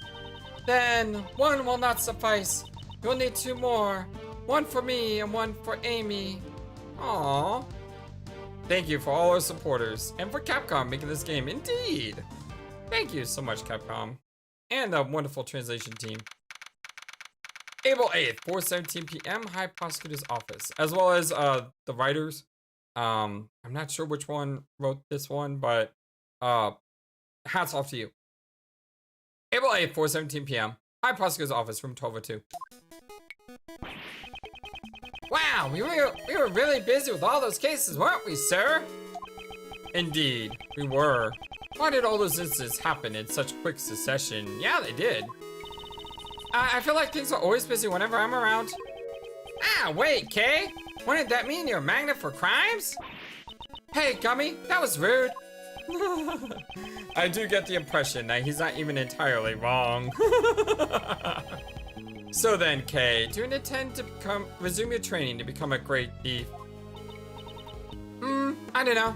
Then one will not suffice. You'll need two more. One for me and one for Amy. Aww. Thank you for all our supporters and for Capcom making this game. Indeed. Thank you so much, Capcom. And the wonderful translation team. April 8th, 4:17 p.m. High Prosecutor's Office. As well as the writers. I'm not sure which one wrote this one, but hats off to you. April 8th, 4:17 p.m. High Prosecutor's Office, room 1202. Wow, we were really busy with all those cases, weren't we, sir? Indeed, we were. Why did all those incidents happen in such quick succession? Yeah, they did. I feel like things are always busy whenever I'm around. Wait, Kay? Wouldn't that mean you're a magnet for crimes? Hey, Gummy, that was rude. I do get the impression that he's not even entirely wrong. So then, Kay, do you intend to resume your training to become a great thief? I don't know.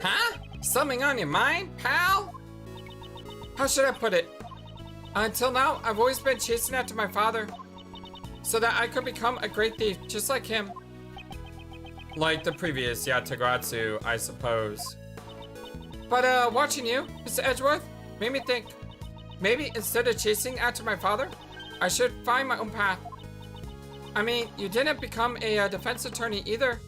Huh? Something on your mind, pal? How should I put it? Until now, I've always been chasing after my father, so that I could become a great thief, just like him. Like the previous Yatagratsu, I suppose. But watching you, Mr. Edgeworth, made me think, maybe instead of chasing after my father, I should find my own path. I mean, you didn't become a defense attorney either.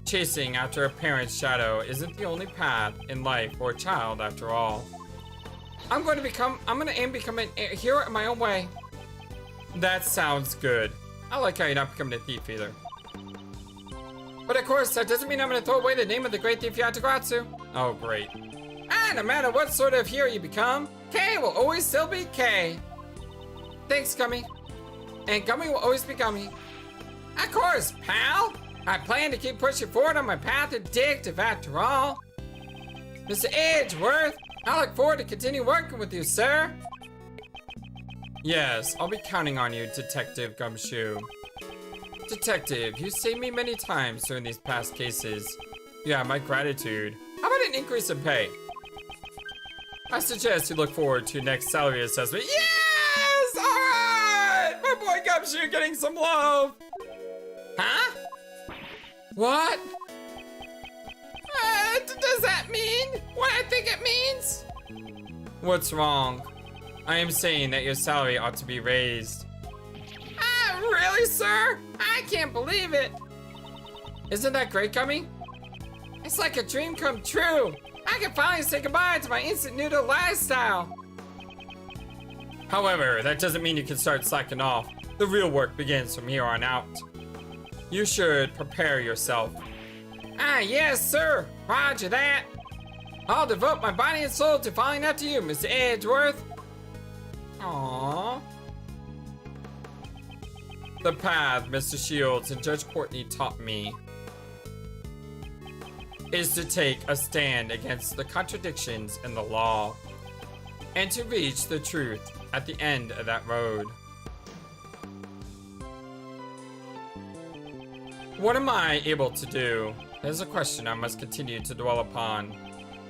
Chasing after a parent's shadow isn't the only path in life for a child, after all. I'm gonna aim to become a hero in my own way. That sounds good. I like how you're not becoming a thief either. But of course, that doesn't mean I'm gonna throw away the name of the great thief Yatagratsu. Oh, great. And no matter what sort of hero you become, Kay will always still be Kay. Thanks, Gummy. And Gummy will always be Gummy. Of course, pal. I plan to keep pushing forward on my path of addictive after all. Mr. Edgeworth, I look forward to continue working with you, sir. Yes, I'll be counting on you, Detective Gumshoe. Detective, you saved me many times during these past cases. Yeah, my gratitude. How about an increase in pay? I suggest you look forward to your next salary assessment. Yes! Alright! My boy Gumshoe getting some love! Huh? What? Does that mean what I think it means? What's wrong? I am saying that your salary ought to be raised. Really, sir? I can't believe it. Isn't that great, Gummy? It's like a dream come true. I can finally say goodbye to my instant noodle lifestyle. However, that doesn't mean you can start slacking off. The real work begins from here on out. You should prepare yourself. Yes, sir. Roger that. I'll devote my body and soul to following after you, Mr. Edgeworth. Aww. The path Mr. Shields and Judge Courtney taught me is to take a stand against the contradictions in the law and to reach the truth at the end of that road. What am I able to do? There's a question I must continue to dwell upon.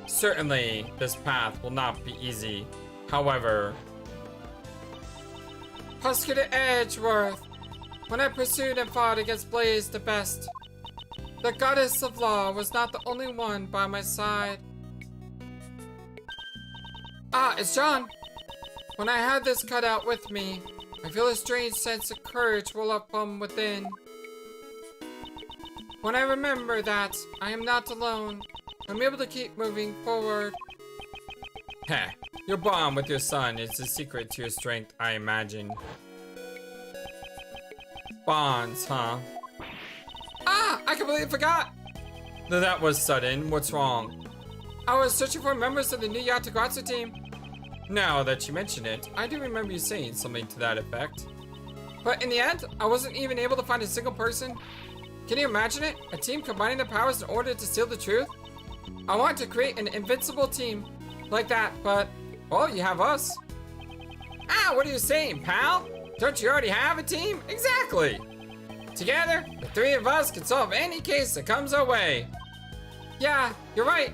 Certainly, this path will not be easy. However, Prosecutor Edgeworth, when I pursued and fought against Blaze the Best, the goddess of law was not the only one by my side. It's John. When I had this cut out with me, I feel a strange sense of courage well up from within. When I remember that I am not alone, I'm able to keep moving forward. Heh, your bond with your son is the secret to your strength, I imagine. Bonds, huh? I completely forgot! That was sudden. What's wrong? I was searching for members of the new Yatagratsu team. Now that you mention it, I do remember you saying something to that effect. But in the end, I wasn't even able to find a single person. Can you imagine it? A team combining their powers in order to steal the truth? I want to create an invincible team like that, but, well, you have us. What are you saying, pal? Don't you already have a team? Exactly. Together, the three of us can solve any case that comes our way. Yeah, you're right.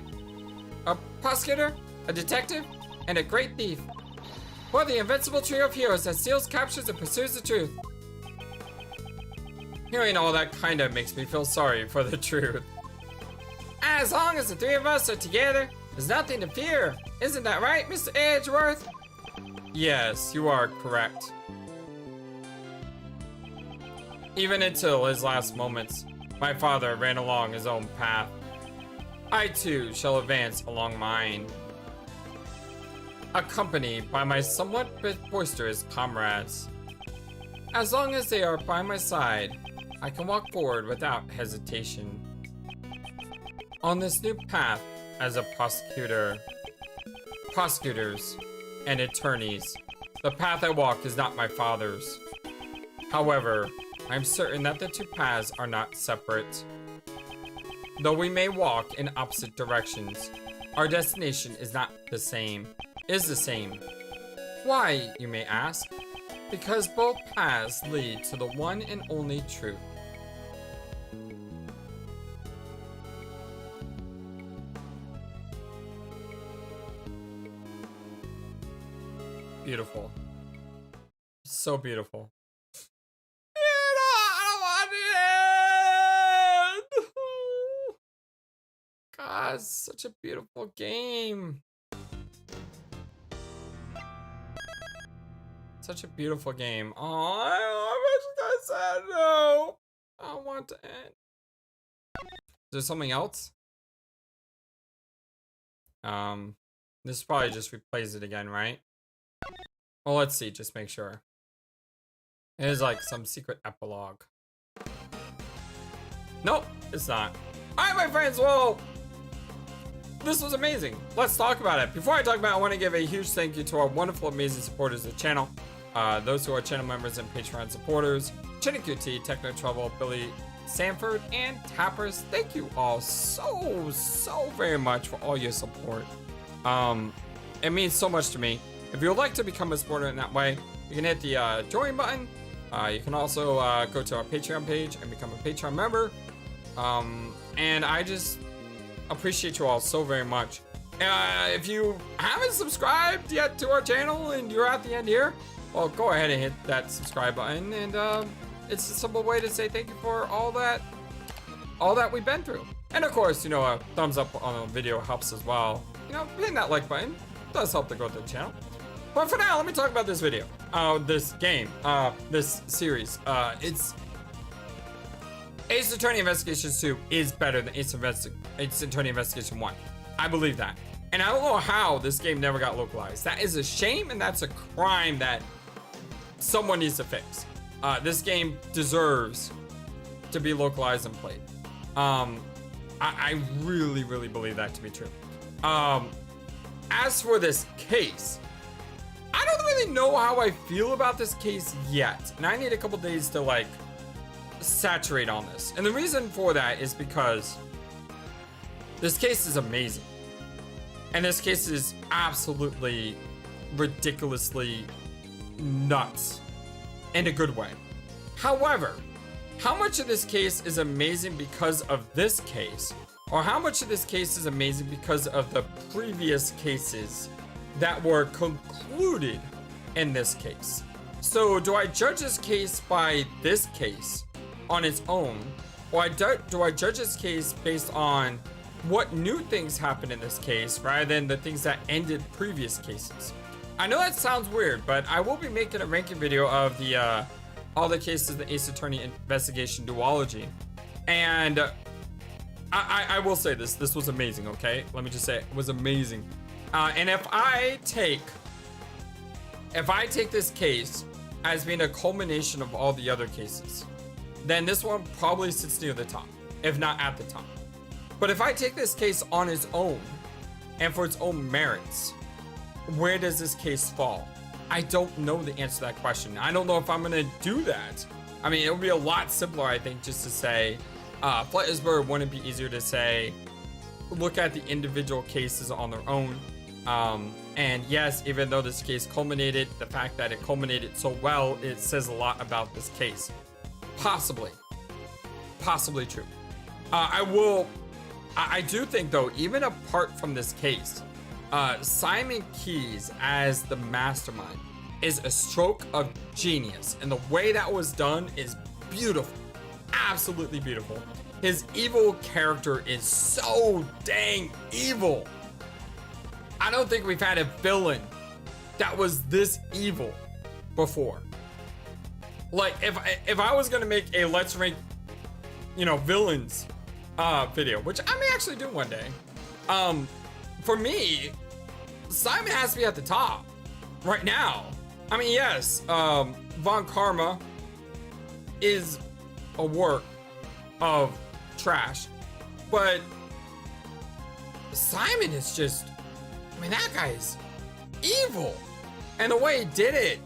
A prosecutor, a detective, and a great thief. We're the invincible trio of heroes that steals, captures, and pursues the truth. Hearing all that kinda makes me feel sorry for the truth. As long as the three of us are together, there's nothing to fear. Isn't that right, Mr. Edgeworth? Yes, you are correct. Even until his last moments, my father ran along his own path. I too shall advance along mine, accompanied by my somewhat boisterous comrades. As long as they are by my side, I can walk forward without hesitation. On this new path as a prosecutor, prosecutors, and attorneys, the path I walk is not my father's. However, I'm certain that the two paths are not separate. Though we may walk in opposite directions, our destination is not the same. Is the same. Why, you may ask? Because both paths lead to the one and only truth. Beautiful. So beautiful. I don't want it! God, such a beautiful game. Such a beautiful game. Oh, I said no. I want to end. Is there something else? This probably just replays it again, right? Well, let's see, just make sure. It is like some secret epilogue. Nope, it's not. Alright, my friends, well, this was amazing. Let's talk about it. Before I talk about it, I want to give a huge thank you to our wonderful, amazing supporters of the channel. Those who are channel members and Patreon supporters. ChinnaQT, Techno Trouble, Billy Sanford, and Tappers. Thank you all so very much for all your support. It means so much to me. If you would like to become a supporter in that way, you can hit the join button. You can also go to our Patreon page and become a Patreon member. And I just appreciate you all so very much. If you haven't subscribed yet to our channel and you're at the end here, well, go ahead and hit that subscribe button. And it's a simple way to say thank you for all that we've been through. And of course, you know, a thumbs up on the video helps as well. You know, hitting that like button does help the growth of the channel. But for now, let me talk about this video, this game, this series. It's Ace Attorney Investigations 2 is better than Ace Attorney Investigation 1. I believe that. And I don't know how this game never got localized. That is a shame, and that's a crime that someone needs to fix. This game deserves to be localized and played. I really believe that to be true. As for this case, I don't really know how I feel about this case yet. And I need a couple days to like saturate on this. And the reason for that is because this case is amazing. And this case is absolutely ridiculously nuts in a good way. However, how much of this case is amazing because of this case, or how much of this case is amazing because of the previous cases that were concluded in this case? So do I judge this case by this case on its own, or do I judge this case based on what new things happened in this case rather than the things that ended previous cases? I know that sounds weird, but I will be making a ranking video of the all the cases of the Ace Attorney Investigation duology. And I will say this was amazing, okay? Let me just say it was amazing. And if I take this case as being a culmination of all the other cases, then this one probably sits near the top, if not at the top. But if I take this case on its own and for its own merits, where does this case fall? I don't know the answer to that question. I don't know if I'm gonna do that. I mean, it would be a lot simpler, I think, just to say, FlightlessBird wouldn't be easier to say, look at the individual cases on their own. And yes, even though this case culminated, the fact that it culminated so well, it says a lot about this case. Possibly true. I do think though, even apart from this case, Simon Keyes as the mastermind is a stroke of genius, and the way that was done is beautiful, absolutely beautiful. His evil character is so dang evil. I don't think we've had a villain that was this evil before. Like, if I was gonna make a let's rank, you know, villains video, which I may actually do one day, for me, Simon has to be at the top right now. I mean, yes, Von Karma is a work of trash, but Simon is just, I mean, that guy is evil, and the way he did it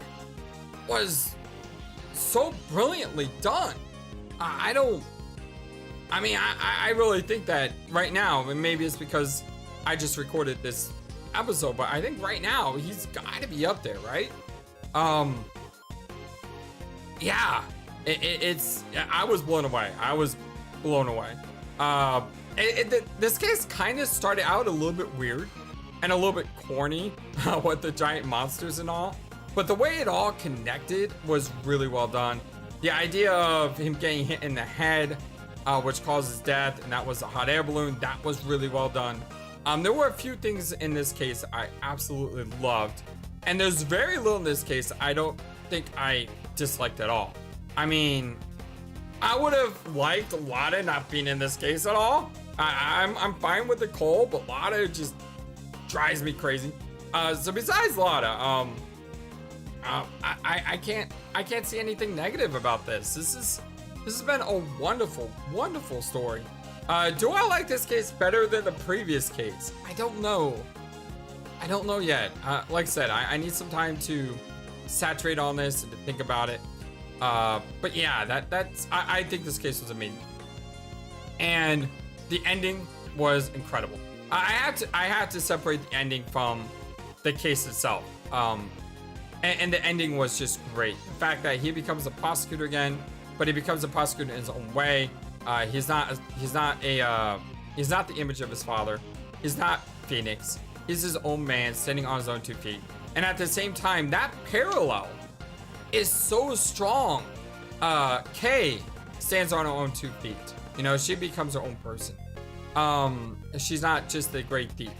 was so brilliantly done. I really think that right now, and maybe it's because I just recorded this episode, but I think right now he's got to be up there, right? Yeah, I was blown away. This case kind of started out a little bit weird and a little bit corny with the giant monsters and all, but the way it all connected was really well done. The idea of him getting hit in the head, which causes death, and that was a hot air balloon, that was really well done. There were a few things in this case I absolutely loved, and there's very little in this case I don't think I disliked at all. I mean, I would have liked Lada not being in this case at all. I'm fine with Nicole, but Lada just drives me crazy. So besides Lada, I can't see anything negative about this. This has been a wonderful story. Do I like this case better than the previous case? I don't know. I don't know yet. Like I said, I need some time to saturate on this and to think about it. But yeah, I think this case was amazing. And the ending was incredible. I had to separate the ending from the case itself. And the ending was just great. The fact that he becomes a prosecutor again, but he becomes a prosecutor in his own way. He's not the image of his father. He's not Phoenix. He's his own man standing on his own 2 feet. And at the same time, that parallel is so strong. Kay stands on her own 2 feet. You know, she becomes her own person. She's not just the great thief.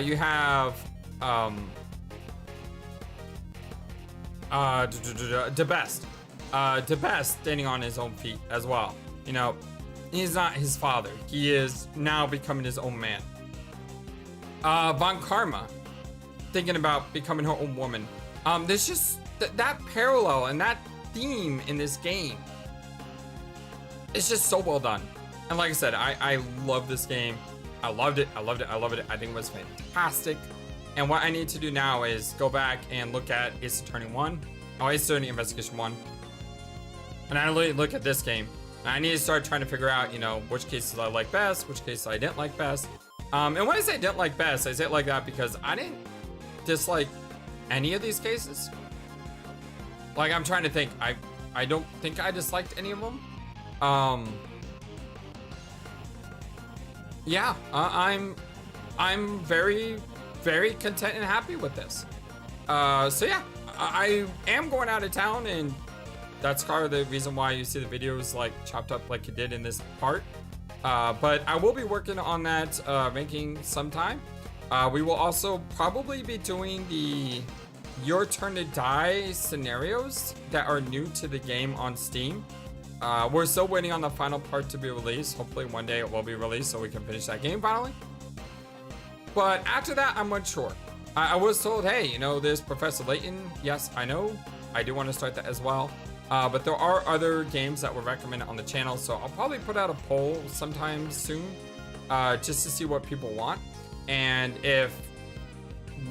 You have the best standing on his own feet as well. You know, he's not his father. He is now becoming his own man. Von Karma thinking about becoming her own woman. There's just that parallel and that theme in this game. It's just so well done. And like I said, I love this game. I loved it. I think it was fantastic. And what I need to do now is go back and look at Ace Attorney 1. Oh, Ace Attorney Investigation 1. And I look at this game. And I need to start trying to figure out, you know, which cases I like best, which cases I didn't like best. And when I say didn't like best, I say it like that because I didn't dislike any of these cases. Like, I'm trying to think. I don't think I disliked any of them. Yeah, I'm very content and happy with this. So yeah, I am going out of town, and that's kind of the reason why you see the videos like chopped up like you did in this part. But I will be working on that ranking sometime. We will also probably be doing the Your Turn to Die scenarios that are new to the game on Steam. We're still waiting on the final part to be released. Hopefully one day it will be released so we can finish that game finally. But after that, I'm unsure. I was told, hey, you know, there's Professor Layton. Yes, I know. I do want to start that as well. But there are other games that were recommended on the channel, so I'll probably put out a poll sometime soon just to see what people want. And if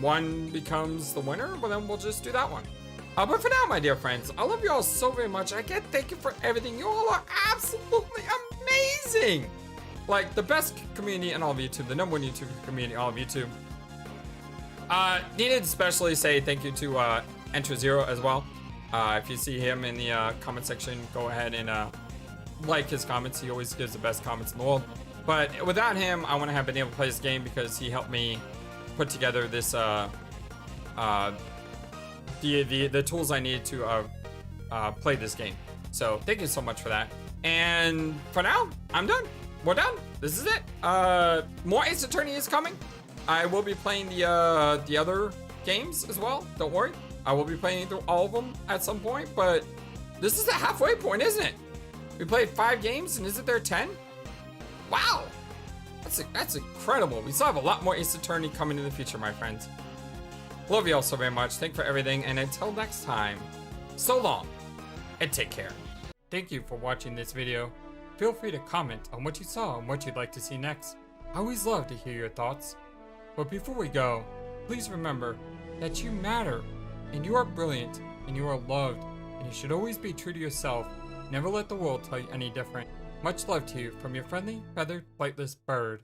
one becomes the winner, well, then we'll just do that one. But for now, my dear friends, I love you all so very much. I can't thank you for everything. You all are absolutely amazing. Like, the best community in all of YouTube, the #1 YouTube community in all of YouTube. Needed to especially say thank you to Enter Zero as well. If you see him in the comment section, go ahead and like his comments. He always gives the best comments in the world. But without him, I wouldn't have been able to play this game because he helped me put together this the tools I needed to play this game. So thank you so much for that. And for now, I'm done. We're done. This is it. More Ace Attorney is coming. I will be playing the other games as well. Don't worry. I will be playing through all of them at some point, but this is the halfway point, isn't it? We played 5 games, and isn't there 10? Wow. That's incredible. We still have a lot more Ace Attorney coming in the future, my friends. Love you all so very much. Thank you for everything, and until next time, so long, and take care. Thank you for watching this video. Feel free to comment on what you saw and what you'd like to see next. I always love to hear your thoughts. But before we go, please remember that you matter, and you are brilliant, and you are loved, and you should always be true to yourself. Never let the world tell you any different. Much love to you from your friendly, feathered, flightless bird.